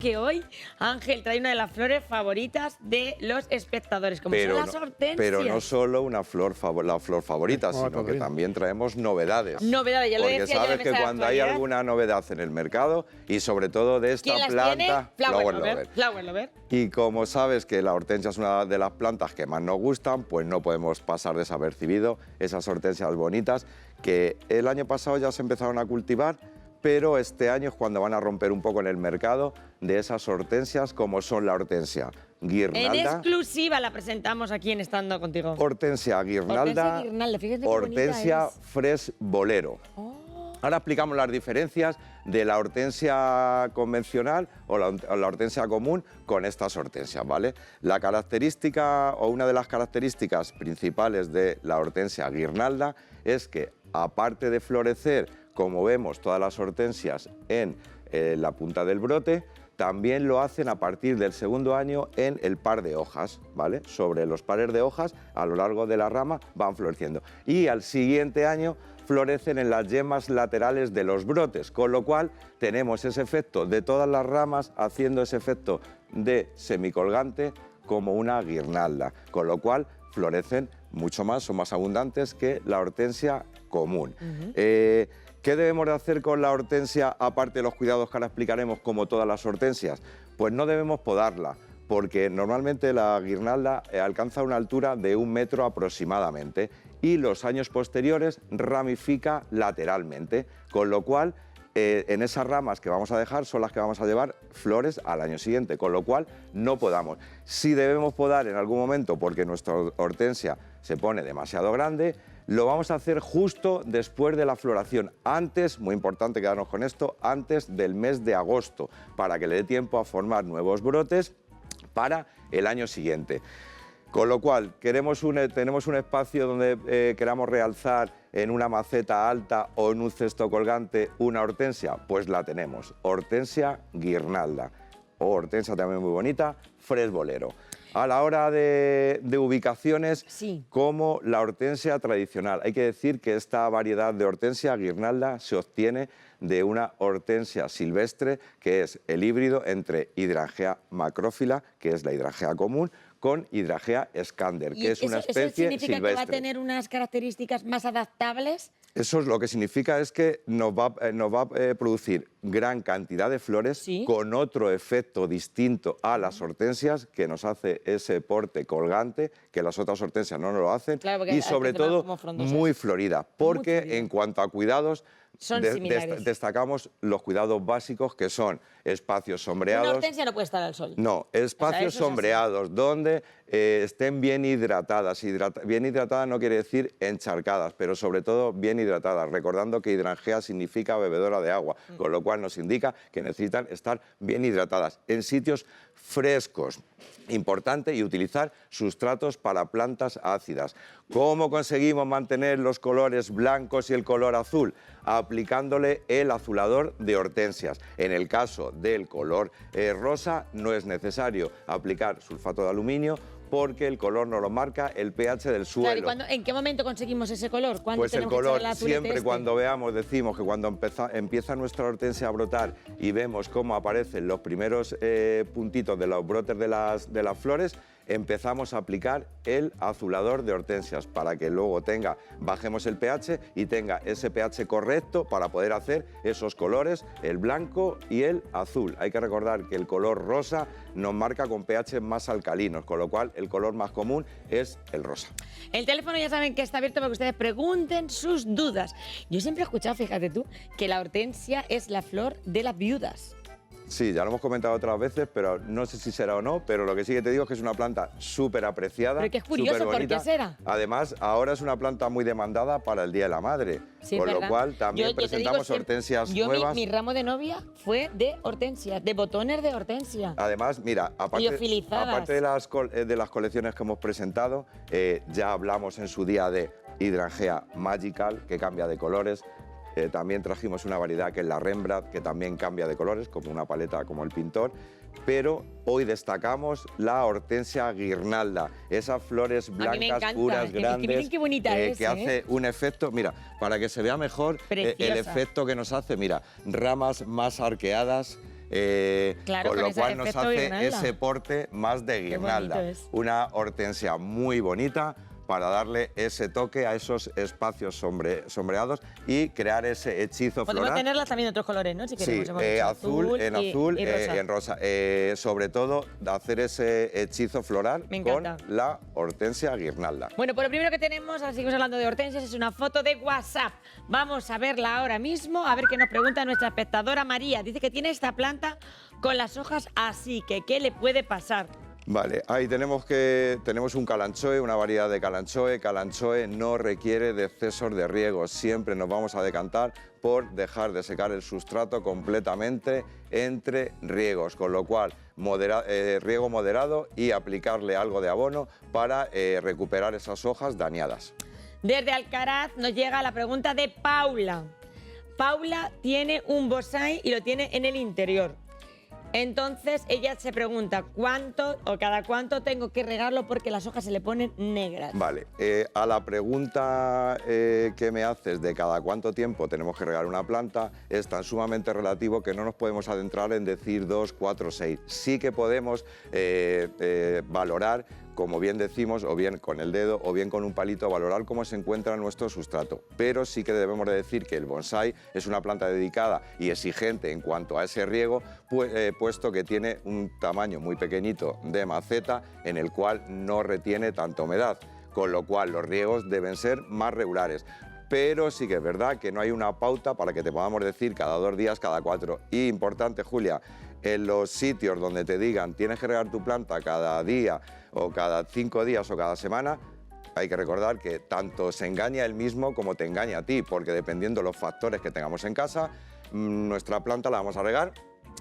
Que hoy Ángel trae una de las flores favoritas de los espectadores, como son las hortensias. Pero no solo una flor la flor favorita, sino que también traemos novedades. Novedades, ya lo decía. Porque sabes que cuando hay alguna novedad en el mercado, y sobre todo de esta planta, Flower Lover. Y como sabes que la hortensia es una de las plantas que más nos gustan, pues no podemos pasar desapercibido esas hortensias bonitas que el año pasado ya se empezaron a cultivar, pero este año es cuando van a romper un poco en el mercado de esas hortensias, como son la hortensia guirnalda. En exclusiva la presentamos aquí en Estando Contigo. Hortensia guirnalda, fíjate qué hortensia bonita es. fresh bolero. Ahora explicamos las diferencias de la hortensia convencional o la hortensia común con estas hortensias, ¿vale? La característica o una de las características principales de la hortensia guirnalda es que, aparte de florecer, como vemos todas las hortensias en la punta del brote, también lo hacen a partir del segundo año en el par de hojas, ¿vale? Sobre los pares de hojas, a lo largo de la rama, van floreciendo. Y al siguiente año florecen en las yemas laterales de los brotes, con lo cual tenemos ese efecto de todas las ramas haciendo ese efecto de semicolgante como una guirnalda, con lo cual florecen mucho más, son más abundantes que la hortensia común. ¿Qué debemos de hacer con la hortensia, aparte de los cuidados que ahora explicaremos, como todas las hortensias? Pues no debemos podarla, porque normalmente la guirnalda alcanza una altura de 1 metro aproximadamente y los años posteriores ramifica lateralmente, con lo cual en esas ramas que vamos a dejar son las que vamos a llevar flores al año siguiente, con lo cual no podamos. Si debemos podar en algún momento porque nuestra hortensia se pone demasiado grande, lo vamos a hacer justo después de la floración, antes, muy importante quedarnos con esto, antes del mes de agosto, para que le dé tiempo a formar nuevos brotes para el año siguiente. Con lo cual, tenemos un espacio donde queramos realzar en una maceta alta o en un cesto colgante una hortensia, pues la tenemos, hortensia guirnalda, o hortensia también muy bonita, fresh bolero. A la hora de ubicaciones, como la hortensia tradicional. Hay que decir que esta variedad de hortensia guirnalda se obtiene de una hortensia silvestre, que es el híbrido entre Hydrangea macrófila, que es la Hydrangea común, con Hydrangea scander, que es una especie silvestre. ¿Eso significa que va a tener unas características más adaptables? Eso es lo que significa es que nos va a producir gran cantidad de flores con otro efecto distinto a las hortensias, que nos hace ese porte colgante, que las otras hortensias no nos lo hacen, y sobre todo muy florida, porque en cuanto a cuidados, destacamos los cuidados básicos, que son espacios sombreados. Una hortensia no puede estar al sol. No, espacios sombreados, donde estén bien hidratadas. Bien hidratadas no quiere decir encharcadas, pero sobre todo bien hidratadas, recordando que Hydrangea significa bebedora de agua, con lo cual nos indica que necesitan estar bien hidratadas en sitios frescos. Importante, y utilizar sustratos para plantas ácidas. ¿Cómo conseguimos mantener los colores blancos y el color azul? Aplicándole el azulador de hortensias. En el caso del color rosa no es necesario aplicar sulfato de aluminio, porque el color nos lo marca el pH del suelo. Claro, ¿en qué momento conseguimos ese color? Pues el color, siempre cuando veamos, decimos que cuando empieza nuestra hortensia a brotar y vemos cómo aparecen los primeros puntitos de los brotes de las flores, empezamos a aplicar el azulador de hortensias para que luego bajemos el pH y tenga ese pH correcto para poder hacer esos colores, el blanco y el azul. Hay que recordar que el color rosa nos marca con pH más alcalinos, con lo cual el color más común es el rosa. El teléfono ya saben que está abierto para que ustedes pregunten sus dudas. Yo siempre he escuchado, fíjate tú, que la hortensia es la flor de las viudas. Sí, ya lo hemos comentado otras veces, pero no sé si será o no, pero lo que sí que te digo es que es una planta súper apreciada. Pero que es curioso, ¿por qué será? Además, ahora es una planta muy demandada para el Día de la Madre, con lo cual también presentamos hortensias nuevas. Mi ramo de novia fue de hortensias, de botones de hortensia. Además, mira, aparte de las colecciones que hemos presentado, ya hablamos en su día de Hydrangea Magical, que cambia de colores. También trajimos una variedad que es la Rembrandt, que también cambia de colores, como una paleta como el pintor. Pero hoy destacamos la hortensia guirnalda, esas flores blancas, puras, grandes, miren qué bonita es, que hace un efecto, mira, para que se vea mejor el efecto que nos hace, mira, ramas más arqueadas, Claro, con con lo ese cual nos efecto hace guirnalda. ese porte más de guirnalda. bonito es. Una hortensia muy bonita para darle ese toque a esos espacios sombreados y crear ese hechizo Podemos floral. tenerlas también de otros colores, ¿no? Si queremos, Sí, hemos dicho azul, en azul, y rosa. en rosa. Sobre todo, hacer ese hechizo floral Me con encanta. la hortensia guirnalda. Bueno, pues lo primero que tenemos, ahora seguimos hablando de hortensias, es una foto de WhatsApp. Vamos a verla ahora mismo, a ver qué nos pregunta nuestra espectadora María. Dice que tiene esta planta con las hojas así, que ¿qué le puede pasar? Vale, ahí tenemos un calanchoe, una variedad de calanchoe. Calanchoe no requiere de excesos de riego. Siempre nos vamos a decantar por dejar de secar el sustrato completamente entre riegos, con lo cual riego moderado y aplicarle algo de abono para recuperar esas hojas dañadas. Desde Alcaraz nos llega la pregunta de Paula. Paula tiene un bonsái y lo tiene en el interior. Entonces ella se pregunta cada cuánto tengo que regarlo porque las hojas se le ponen negras. Vale, a la pregunta que me haces de cada cuánto tiempo tenemos que regar una planta es tan sumamente relativo que no nos podemos adentrar en decir 2, 4, 6. Sí que podemos valorar, como bien decimos, o bien con el dedo o bien con un palito, valorar cómo se encuentra nuestro sustrato. Pero sí que debemos de decir que el bonsái es una planta dedicada y exigente en cuanto a ese riego, puesto que tiene un tamaño muy pequeñito de maceta en el cual no retiene tanta humedad, con lo cual los riegos deben ser más regulares. Pero sí que es verdad que no hay una pauta para que te podamos decir cada 2 días, cada 4. Y importante, Julia, en los sitios donde te digan tienes que regar tu planta cada día o cada 5 días o cada semana, hay que recordar que tanto se engaña él mismo como te engaña a ti, porque dependiendo de los factores que tengamos en casa, nuestra planta la vamos a regar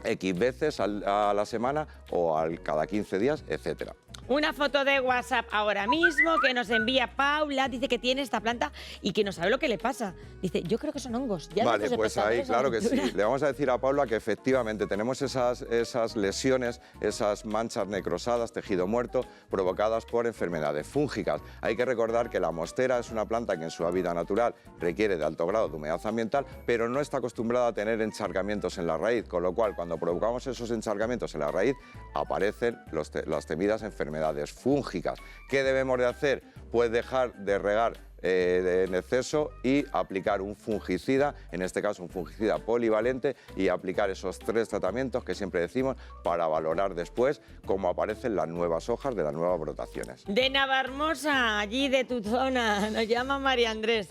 X veces a la semana o cada 15 días, etcétera. Una foto de WhatsApp ahora mismo que nos envía Paula. Dice que tiene esta planta y que no sabe lo que le pasa. Dice, yo creo que son hongos. Ya vale, nuestros pues ahí, espectadores claro que sí. aventuran. Le vamos a decir a Paula que efectivamente tenemos esas lesiones, esas manchas necrosadas, tejido muerto, provocadas por enfermedades fúngicas. Hay que recordar que la mostera es una planta que en su hábitat natural requiere de alto grado de humedad ambiental, pero no está acostumbrada a tener encharcamientos en la raíz, con lo cual cuando provocamos esos encharcamientos en la raíz aparecen las temidas enfermedades fúngicas. ¿Qué debemos de hacer? Pues dejar de regar en exceso y aplicar un fungicida, en este caso un fungicida polivalente, y aplicar esos 3 tratamientos que siempre decimos para valorar después cómo aparecen las nuevas hojas de las nuevas brotaciones. De Navarmosa, allí de tu zona, nos llama María Andrés.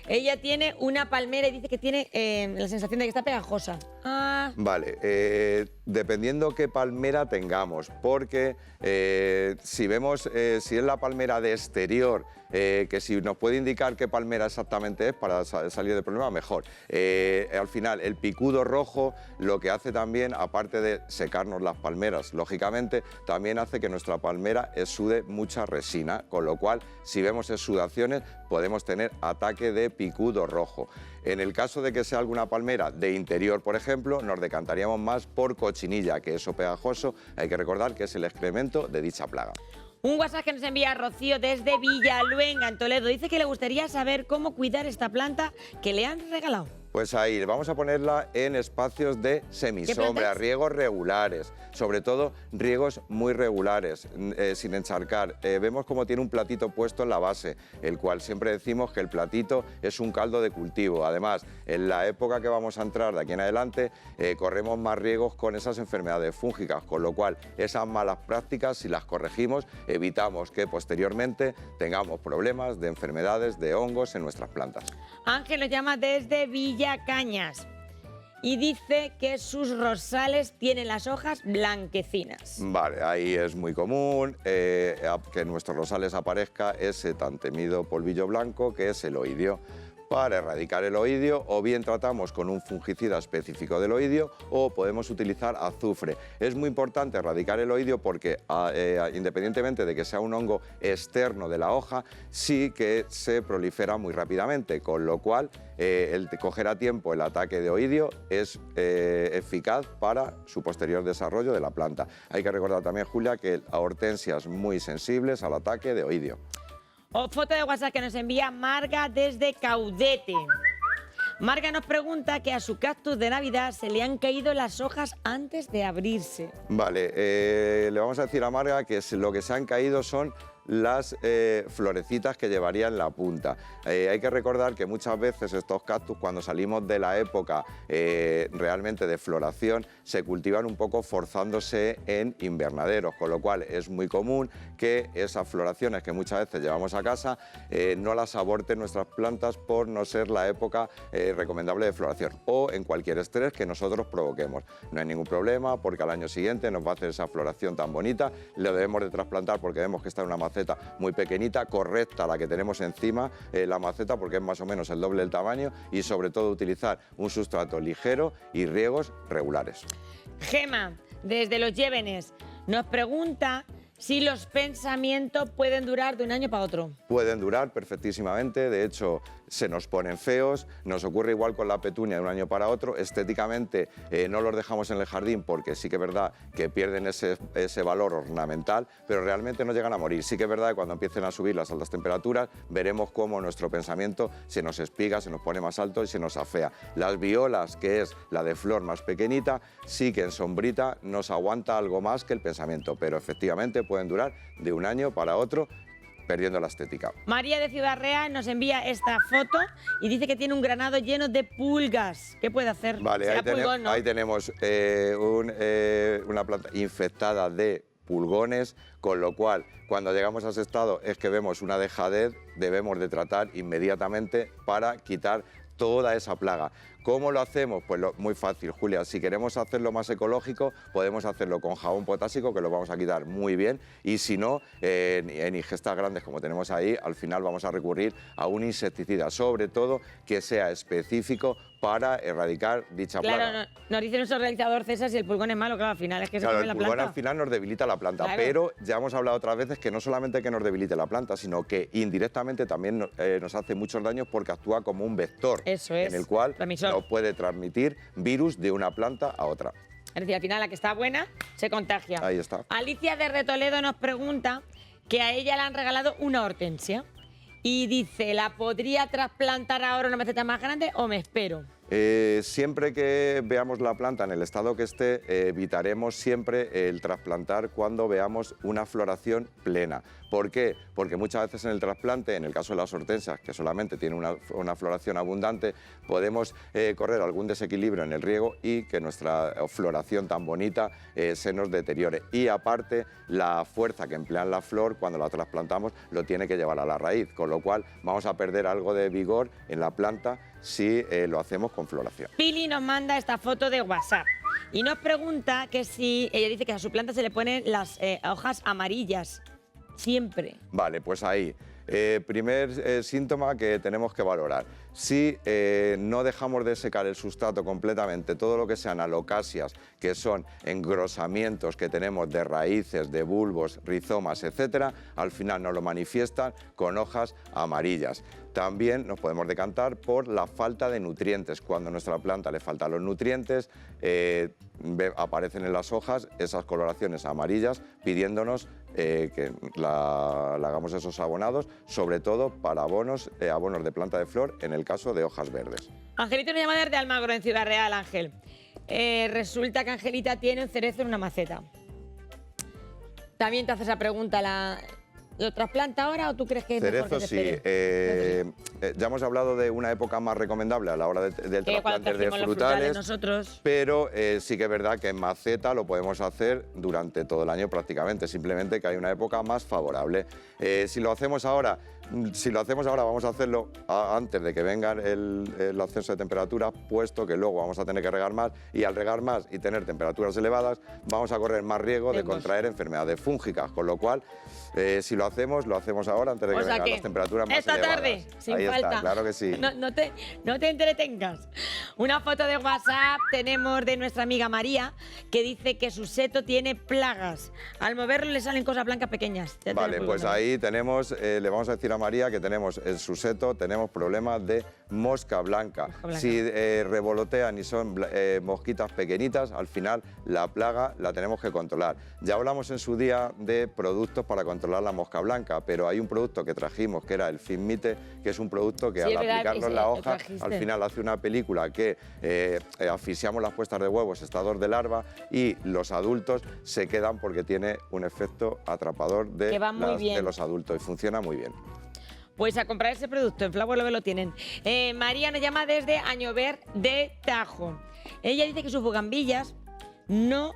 Ella tiene una palmera y dice que tiene la sensación de que está pegajosa. Vale, dependiendo qué palmera tengamos, porque si vemos, si es la palmera de exterior, que si nos puede indicar qué palmera exactamente es para salir del problema, mejor. Al final, el picudo rojo lo que hace también, aparte de secarnos las palmeras, lógicamente, también hace que nuestra palmera exude mucha resina, con lo cual, si vemos exudaciones, podemos tener ataque de picudo rojo. En el caso de que sea alguna palmera de interior, por ejemplo, nos decantaríamos más por cochinilla, que eso pegajoso, hay que recordar que es el excremento de dicha plaga. Un WhatsApp que nos envía Rocío desde Villaluenga, en Toledo. Dice que le gustaría saber cómo cuidar esta planta que le han regalado. Pues ahí, vamos a ponerla en espacios de semisombra, riegos regulares, sobre todo riegos muy regulares, sin encharcar. Vemos cómo tiene un platito puesto en la base, el cual siempre decimos que el platito es un caldo de cultivo. Además, en la época que vamos a entrar de aquí en adelante, corremos más riegos con esas enfermedades fúngicas, con lo cual esas malas prácticas, si las corregimos, evitamos que posteriormente tengamos problemas de enfermedades, de hongos en nuestras plantas. Ángel nos llama desde Villacañas y dice que sus rosales tienen las hojas blanquecinas. Vale, ahí es muy común que en nuestros rosales aparezca ese tan temido polvillo blanco que es el oidio. Para erradicar el oidio, o bien tratamos con un fungicida específico del oidio o podemos utilizar azufre. Es muy importante erradicar el oidio porque, independientemente de que sea un hongo externo de la hoja, sí que se prolifera muy rápidamente, con lo cual el coger a tiempo el ataque de oidio es eficaz para su posterior desarrollo de la planta. Hay que recordar también, Julia, que a hortensias muy sensibles al ataque de oidio. O foto de WhatsApp que nos envía Marga desde Caudete. Marga nos pregunta que a su cactus de Navidad se le han caído las hojas antes de abrirse. Vale, le vamos a decir a Marga que lo que se han caído son las florecitas que llevaría en la punta. Hay que recordar que muchas veces estos cactus, cuando salimos de la época realmente de floración, se cultivan un poco forzándose en invernaderos, con lo cual es muy común que esas floraciones que muchas veces llevamos a casa no las aborten nuestras plantas por no ser la época recomendable de floración o en cualquier estrés que nosotros provoquemos. No hay ningún problema porque al año siguiente nos va a hacer esa floración tan bonita, lo debemos de trasplantar porque vemos que está en una maceta muy pequeñita, correcta la que tenemos encima, la maceta, porque es más o menos el doble del tamaño, y sobre todo utilizar un sustrato ligero y riegos regulares. Gema, desde Los Llévenes, nos pregunta si los pensamientos pueden durar de un año para otro. Pueden durar perfectísimamente, de hecho se nos ponen feos, nos ocurre igual con la petunia de un año para otro, estéticamente no los dejamos en el jardín porque sí que es verdad que pierden ese valor ornamental, pero realmente no llegan a morir. Sí que es verdad que cuando empiecen a subir las altas temperaturas veremos cómo nuestro pensamiento se nos espiga, se nos pone más alto y se nos afea. Las violas, que es la de flor más pequeñita, sí que en sombrita nos aguanta algo más que el pensamiento, pero efectivamente pueden durar de un año para otro, perdiendo la estética. María de Ciudad Real nos envía esta foto y dice que tiene un granado lleno de pulgas. ¿Qué puede hacer? Vale, ahí tenemos una planta infectada de pulgones, con lo cual cuando llegamos a ese estado es que vemos una dejadez, debemos de tratar inmediatamente para quitar toda esa plaga. ¿Cómo lo hacemos? Pues muy fácil, Julia. Si queremos hacerlo más ecológico, podemos hacerlo con jabón potásico, que lo vamos a quitar muy bien, y si no, en ingestas grandes como tenemos ahí, al final vamos a recurrir a un insecticida, sobre todo que sea específico para erradicar dicha plaga. Claro, nos dice nuestro realizador César, si el pulgón es malo, claro, al final es que se come la planta. El pulgón al final nos debilita la planta, claro. Pero ya hemos hablado otras veces que no solamente que nos debilite la planta, sino que indirectamente también nos hace muchos daños porque actúa como un vector. Eso es, en el cual transmisor. No puede transmitir virus de una planta a otra. Es decir, al final la que está buena se contagia. Ahí está. Alicia de Retoledo nos pregunta que a ella le han regalado una hortensia y dice, ¿la podría trasplantar ahora en una maceta más grande o me espero? Siempre que veamos la planta en el estado que esté, evitaremos siempre el trasplantar cuando veamos una floración plena. ¿Por qué? Porque muchas veces en el trasplante, en el caso de las hortensias, que solamente tienen una floración abundante, podemos correr algún desequilibrio en el riego y que nuestra floración tan bonita se nos deteriore. Y aparte, la fuerza que emplea la flor cuando la trasplantamos lo tiene que llevar a la raíz, con lo cual vamos a perder algo de vigor en la planta si lo hacemos con floración. Pili nos manda esta foto de WhatsApp y nos pregunta que si, ella dice que a su planta se le ponen las hojas amarillas, siempre. Vale, pues ahí, primer síntoma que tenemos que valorar. Si no dejamos de secar el sustrato completamente, todo lo que sean alocasias, que son engrosamientos que tenemos de raíces, de bulbos, rizomas, etcétera, al final nos lo manifiestan con hojas amarillas. También nos podemos decantar por la falta de nutrientes. Cuando a nuestra planta le faltan los nutrientes, aparecen en las hojas esas coloraciones amarillas pidiéndonos que le hagamos esos abonados, sobre todo para abonos de planta de flor, en el caso de hojas verdes. Angelito nos llama desde Almagro, en Ciudad Real, Ángel. Resulta que Angelita tiene un cerezo en una maceta. También te hace esa pregunta, ¿lo trasplanta ahora o tú crees que es mejor que se espere? Ya hemos hablado de una época más recomendable a la hora del trasplante de frutales, nosotros. Pero sí que es verdad que en maceta lo podemos hacer durante todo el año prácticamente, simplemente que hay una época más favorable. Si lo hacemos ahora vamos a hacerlo antes de que venga el ascenso de temperaturas, puesto que luego vamos a tener que regar más, y al regar más y tener temperaturas elevadas vamos a correr más riesgo de contraer enfermedades fúngicas, con lo cual si lo hacemos ahora antes de que vengan las temperaturas más elevadas. Esta tarde, sin Ahí falta. Está, claro que sí. No te entretengas. Una foto de WhatsApp tenemos de nuestra amiga María, que dice que su seto tiene plagas. Al moverlo le salen cosas blancas pequeñas. Vale, pues ahí tenemos, le vamos a decir a María que tenemos en su seto, tenemos problemas de mosca blanca. Si revolotean y son mosquitas pequeñitas, al final la plaga la tenemos que controlar. Ya hablamos en su día de productos para controlar la mosca blanca, pero hay un producto que trajimos que era el Finmite, que es un producto que al aplicarlo en la hoja, al final hace una película que asfixiamos las puestas de huevos, estados de larva, y los adultos se quedan porque tiene un efecto atrapador de los adultos y funciona muy bien. Pues a comprar ese producto, en Flower Love lo tienen. María nos llama desde Añover de Tajo. Ella dice que sus bugambillas no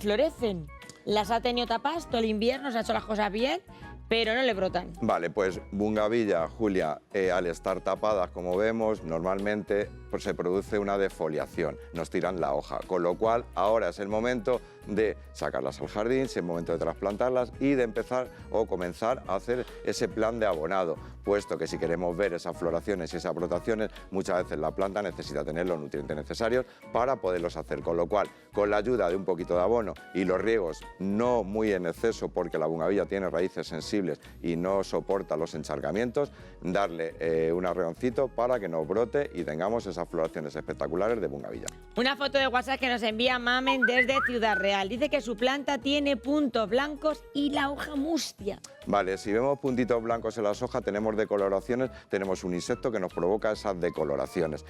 florecen. Las ha tenido tapadas todo el invierno, se ha hecho las cosas bien, pero no le brotan. Vale, pues bugambilla, Julia, al estar tapadas, como vemos, normalmente pues, se produce una defoliación, nos tiran la hoja, con lo cual ahora es el momento de sacarlas al jardín, es el momento de trasplantarlas y de empezar o comenzar a hacer ese plan de abonado, puesto que si queremos ver esas floraciones y esas brotaciones, muchas veces la planta necesita tener los nutrientes necesarios para poderlos hacer, con lo cual, con la ayuda de un poquito de abono y los riegos no muy en exceso, porque la bugambilla tiene raíces sensibles y no soporta los encharcamientos, darle un arreoncito para que nos brote y tengamos esas floraciones espectaculares de bugambilla. Una foto de WhatsApp que nos envía Mamen desde Ciudad Real. Dice que su planta tiene puntos blancos y la hoja mustia. Vale, si vemos puntitos blancos en las hojas, tenemos decoloraciones, tenemos un insecto que nos provoca esas decoloraciones.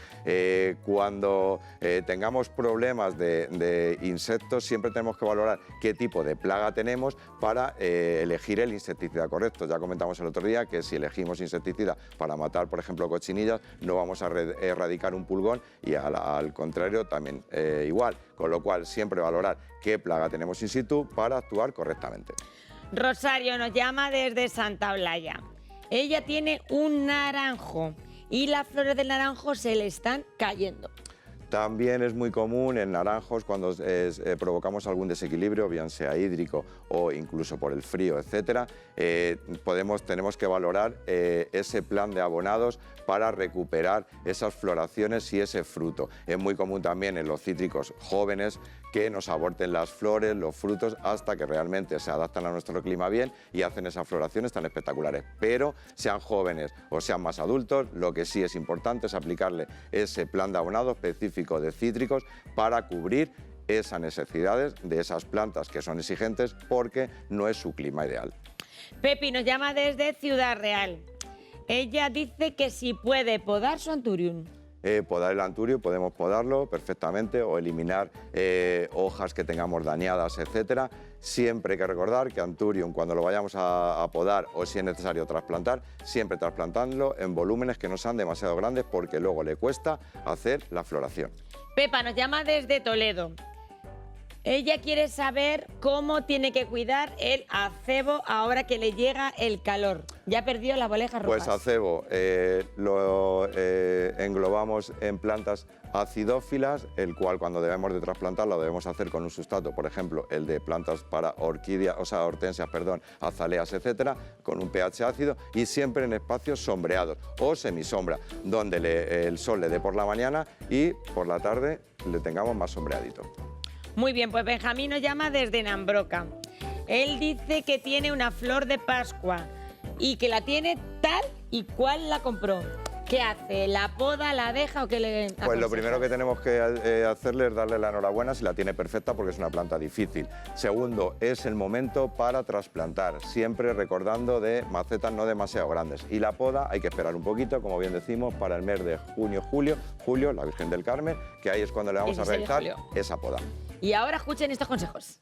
Cuando tengamos problemas de insectos, siempre tenemos que valorar qué tipo de plaga tenemos para elegir el insecticida correcto. Ya comentamos el otro día que si elegimos insecticida para matar, por ejemplo, cochinillas, no vamos a erradicar un pulgón y al contrario también igual. Con lo cual, siempre valorar qué plaga tenemos in situ para actuar correctamente. Rosario nos llama desde Santa Olalla. Ella tiene un naranjo y las flores del naranjo se le están cayendo. También es muy común en naranjos cuando provocamos algún desequilibrio, bien sea hídrico o incluso por el frío, etcétera. Tenemos que valorar ese plan de abonados para recuperar esas floraciones y ese fruto. Es muy común también en los cítricos jóvenes que nos aborten las flores, los frutos, hasta que realmente se adaptan a nuestro clima bien y hacen esas floraciones tan espectaculares. Pero sean jóvenes o sean más adultos, lo que sí es importante es aplicarle ese plan de abonado específico de cítricos para cubrir esas necesidades de esas plantas que son exigentes porque no es su clima ideal. Pepi nos llama desde Ciudad Real. Ella dice que si puede podar su anturium. Podar el anturio, podemos podarlo perfectamente o eliminar hojas que tengamos dañadas, etcétera. Siempre hay que recordar que anturium, cuando lo vayamos a podar o si es necesario trasplantar, siempre trasplantándolo en volúmenes que no sean demasiado grandes porque luego le cuesta hacer la floración. Pepa nos llama desde Toledo. Ella quiere saber cómo tiene que cuidar el acebo ahora que le llega el calor. Ya perdió las bolejas rojas. Pues acebo lo englobamos en plantas acidófilas, el cual cuando debemos de trasplantar lo debemos hacer con un sustrato, por ejemplo, el de plantas para orquídeas, hortensias, azaleas, etcétera, con un pH ácido y siempre en espacios sombreados o semisombra, donde el sol le dé por la mañana y por la tarde le tengamos más sombreadito. Muy bien, pues Benjamín nos llama desde Nambroca. Él dice que tiene una flor de Pascua y que la tiene tal y cual la compró. ¿Qué hace? ¿La poda, la deja o qué le aconseja? Pues lo primero que tenemos que hacerle es darle la enhorabuena si la tiene perfecta porque es una planta difícil. Segundo, es el momento para trasplantar, siempre recordando de macetas no demasiado grandes. Y la poda hay que esperar un poquito, como bien decimos, para el mes de junio, julio, la Virgen del Carmen, que ahí es cuando le vamos a realizar esa poda. Y ahora escuchen estos consejos.